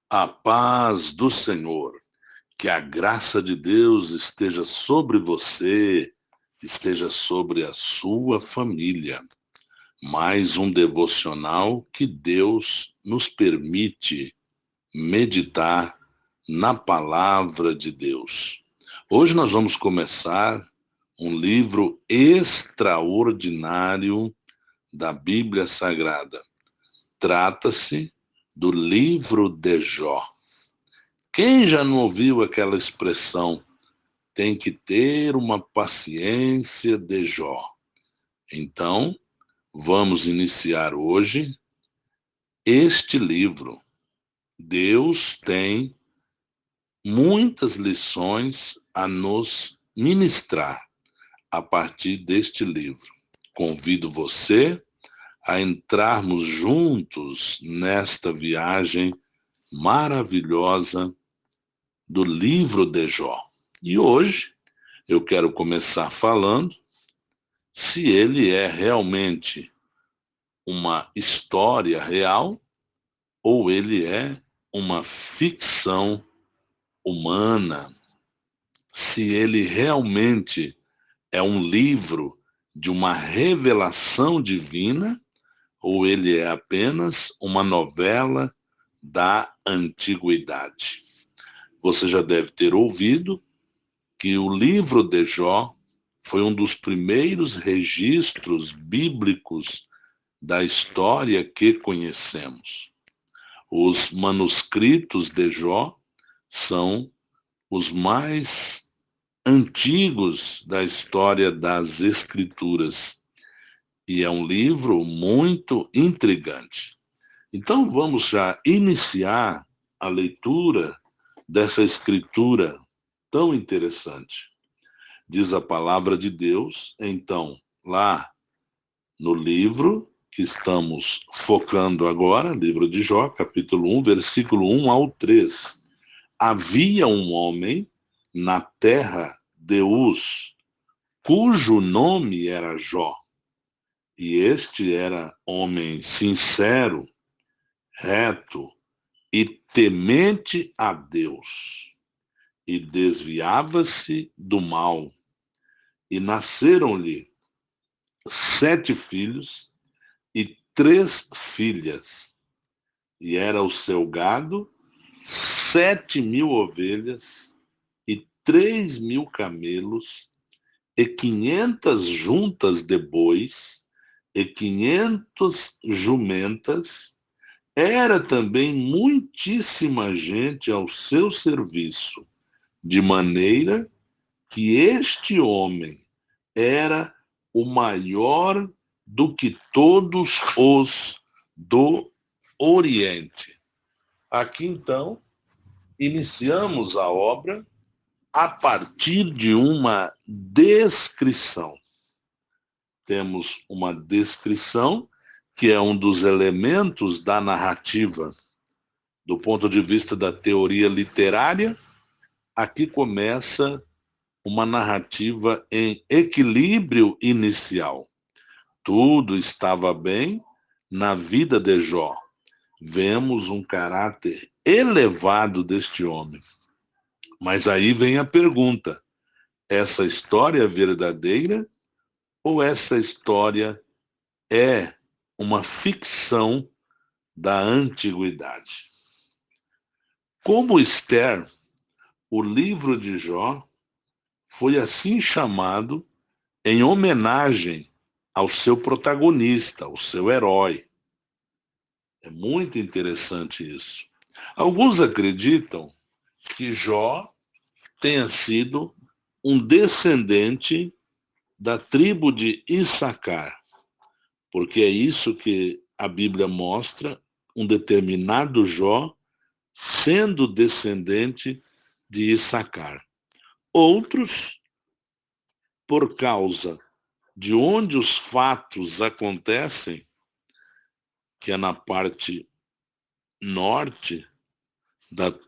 A paz do Senhor, que a graça de Deus esteja sobre você, esteja sobre a sua família. Mais um devocional que Deus nos permite meditar na palavra de Deus. Hoje nós vamos começar um livro extraordinário da Bíblia Sagrada. Trata-se do livro de Jó. Quem já não ouviu aquela expressão? Tem que ter uma paciência de Jó. Então, vamos iniciar hoje este livro. Deus tem muitas lições a nos ministrar a partir deste livro. Convido você a entrarmos juntos nesta viagem maravilhosa do livro de Jó. E hoje eu quero começar falando se ele é realmente uma história real ou ele é uma ficção humana. Se ele realmente é um livro de uma revelação divina ou ele é apenas uma novela da antiguidade. Você já deve ter ouvido que o livro de Jó foi um dos primeiros registros bíblicos da história que conhecemos. Os manuscritos de Jó são os mais antigos da história das Escrituras e é um livro muito intrigante. Então vamos já iniciar a leitura dessa escritura tão interessante. Diz a palavra de Deus, então, lá no livro que estamos focando agora, livro de Jó, capítulo 1, versículo 1 ao 3. Havia um homem na terra de Uz, cujo nome era Jó, e este era homem sincero, reto e temente a Deus, e desviava-se do mal. E nasceram-lhe 7 filhos e 3 filhas. E era o seu gado 7.000 ovelhas e 3.000 camelos e 500 juntas de bois e 500 jumentas. Era também muitíssima gente ao seu serviço, de maneira que este homem era o maior do que todos os do Oriente. Aqui, então, iniciamos a obra a partir de uma descrição. Temos uma descrição que é um dos elementos da narrativa. Do ponto de vista da teoria literária, aqui começa uma narrativa em equilíbrio inicial. Tudo estava bem na vida de Jó. Vemos um caráter elevado deste homem. Mas aí vem a pergunta: essa história é verdadeira ou essa história é uma ficção da antiguidade? Como Esther, o livro de Jó foi assim chamado em homenagem ao seu protagonista, ao seu herói. É muito interessante isso. Alguns acreditam que Jó tenha sido um descendente da tribo de Issacar, porque é isso que a Bíblia mostra, um determinado Jó sendo descendente de Issacar. Outros, por causa de onde os fatos acontecem, que é na parte norte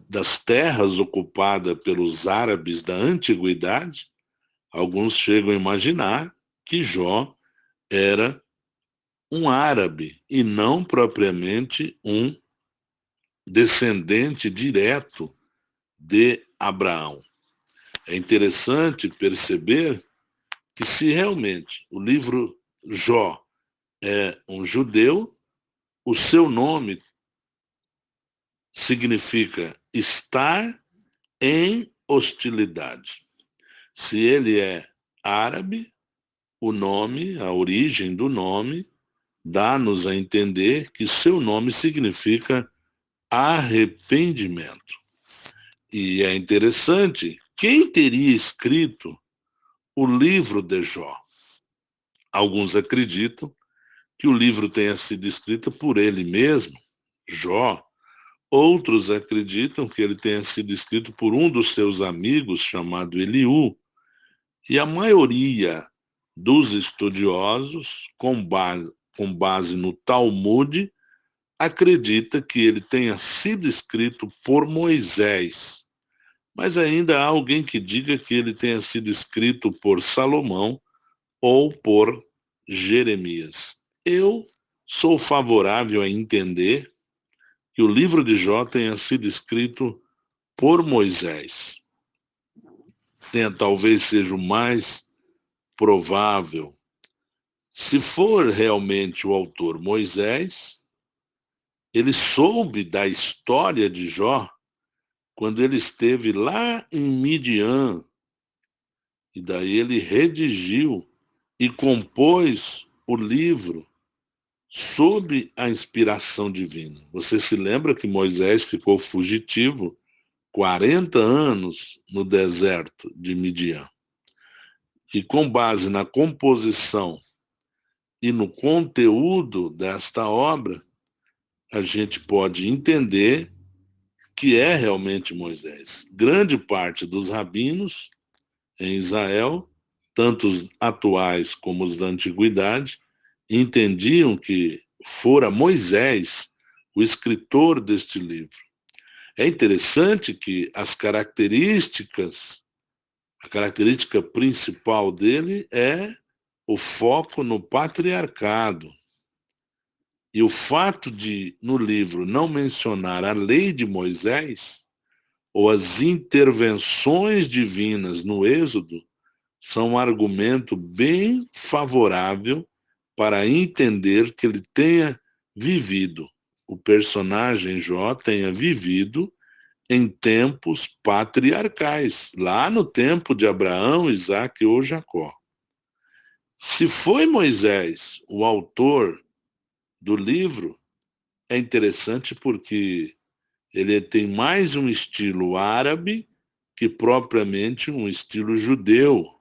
das terras ocupadas pelos árabes da antiguidade, alguns chegam a imaginar que Jó era um árabe e não propriamente um descendente direto de Abraão. É interessante perceber que se realmente o livro Jó é um judeu, o seu nome significa estar em hostilidade. Se ele é árabe, o nome, a origem do nome, dá-nos a entender que seu nome significa arrependimento. E é interessante, quem teria escrito o livro de Jó? Alguns acreditam que o livro tenha sido escrito por ele mesmo, Jó. Outros acreditam que ele tenha sido escrito por um dos seus amigos, chamado Eliú. E a maioria dos estudiosos, com base no Talmud, acredita que ele tenha sido escrito por Moisés. Mas ainda há alguém que diga que ele tenha sido escrito por Salomão ou por Jeremias. Eu sou favorável a entender que o livro de Jó tenha sido escrito por Moisés. Talvez seja o mais provável. Se for realmente o autor Moisés, ele soube da história de Jó quando ele esteve lá em Midian, e daí ele redigiu e compôs o livro sob a inspiração divina. Você se lembra que Moisés ficou fugitivo 40 anos no deserto de Midian. E com base na composição e no conteúdo desta obra, a gente pode entender que é realmente Moisés. Grande parte dos rabinos em Israel, tanto os atuais como os da antiguidade, entendiam que fora Moisés o escritor deste livro. É interessante que a característica principal dele é o foco no patriarcado. E o fato de, no livro, não mencionar a lei de Moisés ou as intervenções divinas no Êxodo são um argumento bem favorável para entender que ele tenha vivido, o personagem Jó tenha vivido em tempos patriarcais, lá no tempo de Abraão, Isaque ou Jacó. Se foi Moisés o autor do livro, é interessante porque ele tem mais um estilo árabe que propriamente um estilo judeu,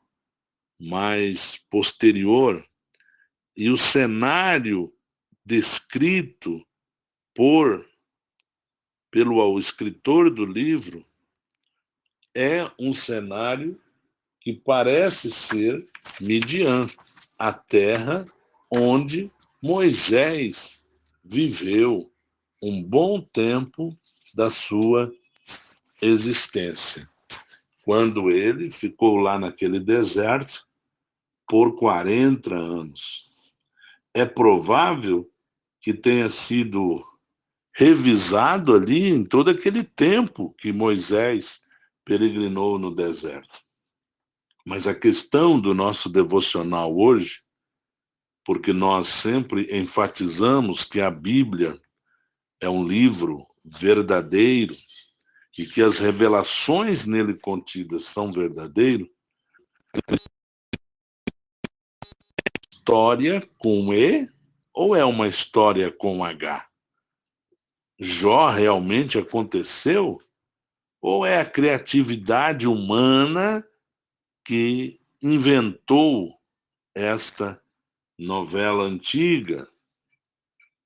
mais posterior. E o cenário descrito pelo escritor do livro é um cenário que parece ser Midian, a terra onde Moisés viveu um bom tempo da sua existência, quando ele ficou lá naquele deserto por 40 anos. É provável que tenha sido revisado ali em todo aquele tempo que Moisés peregrinou no deserto. Mas a questão do nosso devocional hoje, porque nós sempre enfatizamos que a Bíblia é um livro verdadeiro e que as revelações nele contidas são verdadeiras, história com E ou é uma história com H? Jó realmente aconteceu? Ou é a criatividade humana que inventou esta novela antiga?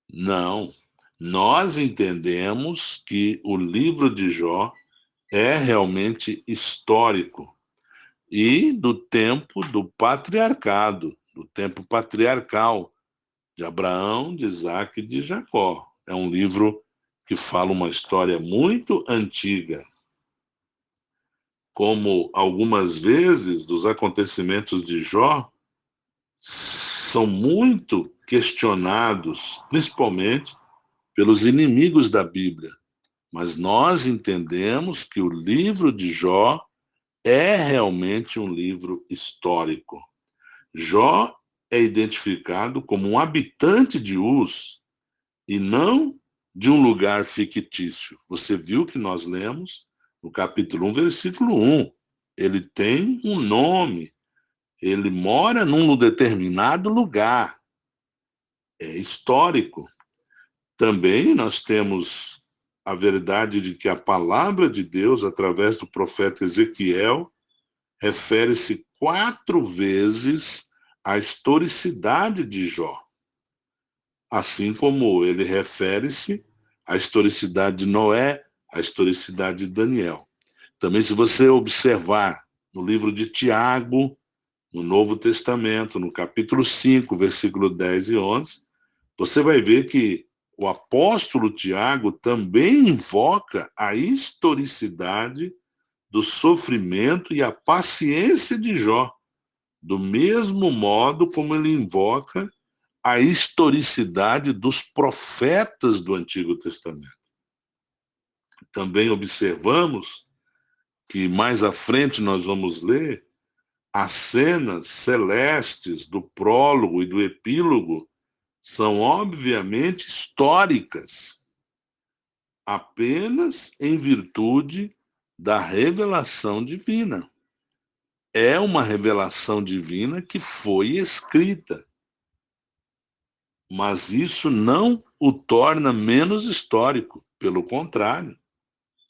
Não. Nós entendemos que o livro de Jó é realmente histórico e do tempo do patriarcado, do tempo patriarcal de Abraão, de Isaque e de Jacó. É um livro que fala uma história muito antiga. Como algumas vezes dos acontecimentos de Jó são muito questionados, principalmente pelos inimigos da Bíblia, Mas nós entendemos que o livro de Jó é realmente um livro histórico. Jó é identificado como um habitante de Uz e não de um lugar fictício. Você viu que nós lemos no capítulo 1, versículo 1. Ele tem um nome, ele mora num determinado lugar. É histórico. Também nós temos a verdade de que a palavra de Deus, através do profeta Ezequiel, refere-se 4 vezes à historicidade de Jó. Assim como ele refere-se à historicidade de Noé, à historicidade de Daniel. Também, se você observar no livro de Tiago, no Novo Testamento, no capítulo 5, versículo 10 e 11, você vai ver que o apóstolo Tiago também invoca a historicidade do sofrimento e a paciência de Jó, do mesmo modo como ele invoca a historicidade dos profetas do Antigo Testamento. Também observamos que mais à frente nós vamos ler as cenas celestes do prólogo e do epílogo são obviamente históricas, apenas em virtude da revelação divina. É uma revelação divina que foi escrita, mas isso não o torna menos histórico, pelo contrário.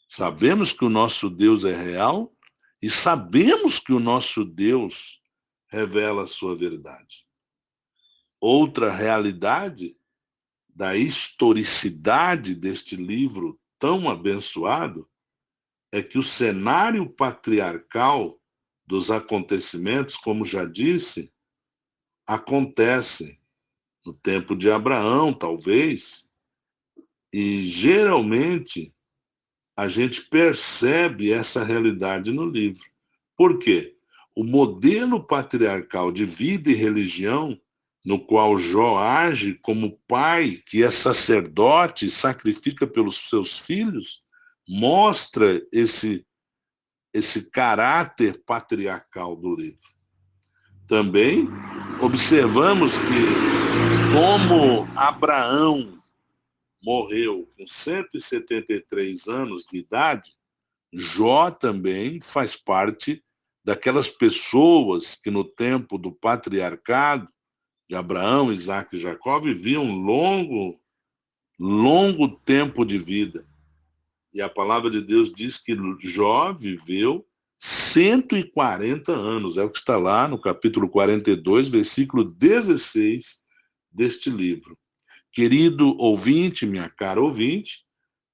Sabemos que o nosso Deus é real e sabemos que o nosso Deus revela a sua verdade. Outra realidade da historicidade deste livro tão abençoado é que o cenário patriarcal dos acontecimentos, como já disse, acontece no tempo de Abraão, talvez, e geralmente a gente percebe essa realidade no livro. Por quê? O modelo patriarcal de vida e religião, no qual Jó age como pai que é sacerdote e sacrifica pelos seus filhos, mostra esse caráter patriarcal do livro. Também observamos que, como Abraão morreu com 173 anos de idade, Jó também faz parte daquelas pessoas que no tempo do patriarcado de Abraão, Isaac e Jacó viviam longo tempo de vida. E a palavra de Deus diz que Jó viveu 140 anos. É o que está lá no capítulo 42, versículo 16 deste livro. Querido ouvinte, minha cara ouvinte,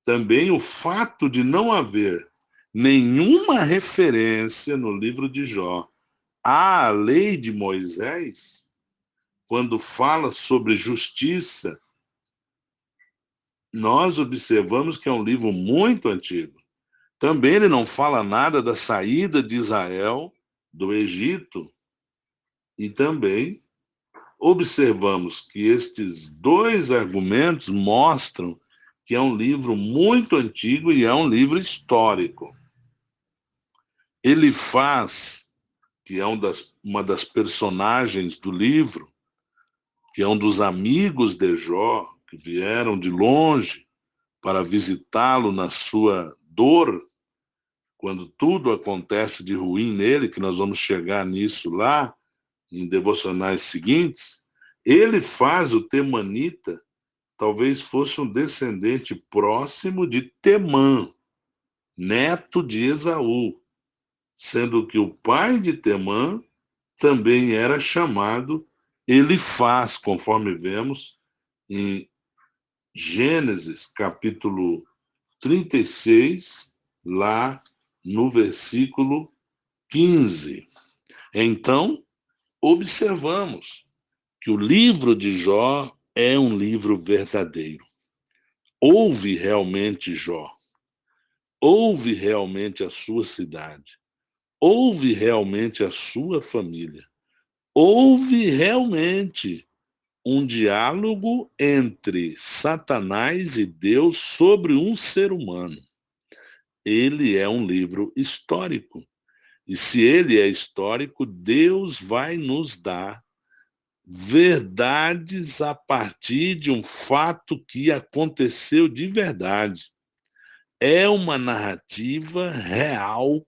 também o fato de não haver nenhuma referência no livro de Jó à lei de Moisés, quando fala sobre justiça, nós observamos que é um livro muito antigo. Também ele não fala nada da saída de Israel do Egito. E também observamos que estes 2 argumentos mostram que é um livro muito antigo e é um livro histórico. Elifaz, que é uma das personagens do livro, que é um dos amigos de Jó, que vieram de longe para visitá-lo na sua dor, quando tudo acontece de ruim nele, que nós vamos chegar nisso lá, em devocionais seguintes, Elifaz, o temanita, talvez fosse um descendente próximo de Temã, neto de Esaú, sendo que o pai de Temã também era chamado Elifaz, conforme vemos em Gênesis, capítulo 36, lá no versículo 15. Então, observamos que o livro de Jó é um livro verdadeiro. Houve realmente Jó, houve realmente a sua cidade, houve realmente a sua família, houve realmente um diálogo entre Satanás e Deus sobre um ser humano. Ele é um livro histórico. E se ele é histórico, Deus vai nos dar verdades a partir de um fato que aconteceu de verdade. É uma narrativa real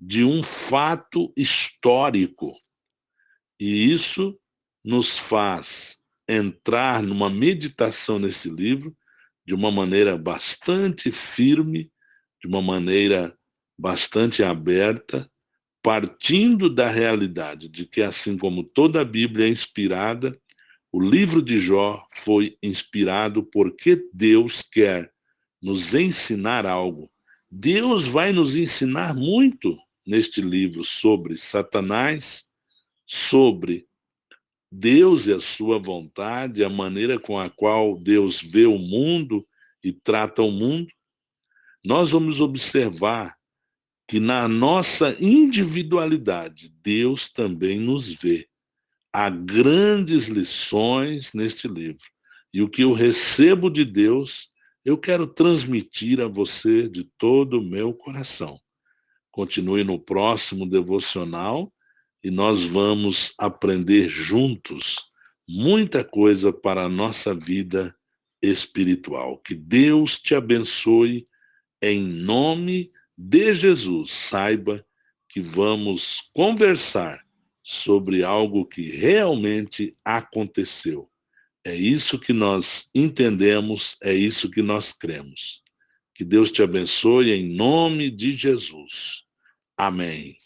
de um fato histórico. E isso nos faz entrar numa meditação nesse livro de uma maneira bastante firme, de uma maneira bastante aberta, partindo da realidade de que, assim como toda a Bíblia é inspirada, o livro de Jó foi inspirado porque Deus quer nos ensinar algo. Deus vai nos ensinar muito neste livro sobre Satanás, sobre Deus e a sua vontade, a maneira com a qual Deus vê o mundo e trata o mundo. Nós vamos observar que na nossa individualidade, Deus também nos vê. Há grandes lições neste livro. E o que eu recebo de Deus, eu quero transmitir a você de todo o meu coração. Continue no próximo devocional e nós vamos aprender juntos muita coisa para a nossa vida espiritual. Que Deus te abençoe em nome de Jesus. Saiba que vamos conversar sobre algo que realmente aconteceu. É isso que nós entendemos, é isso que nós cremos. Que Deus te abençoe em nome de Jesus. Amém.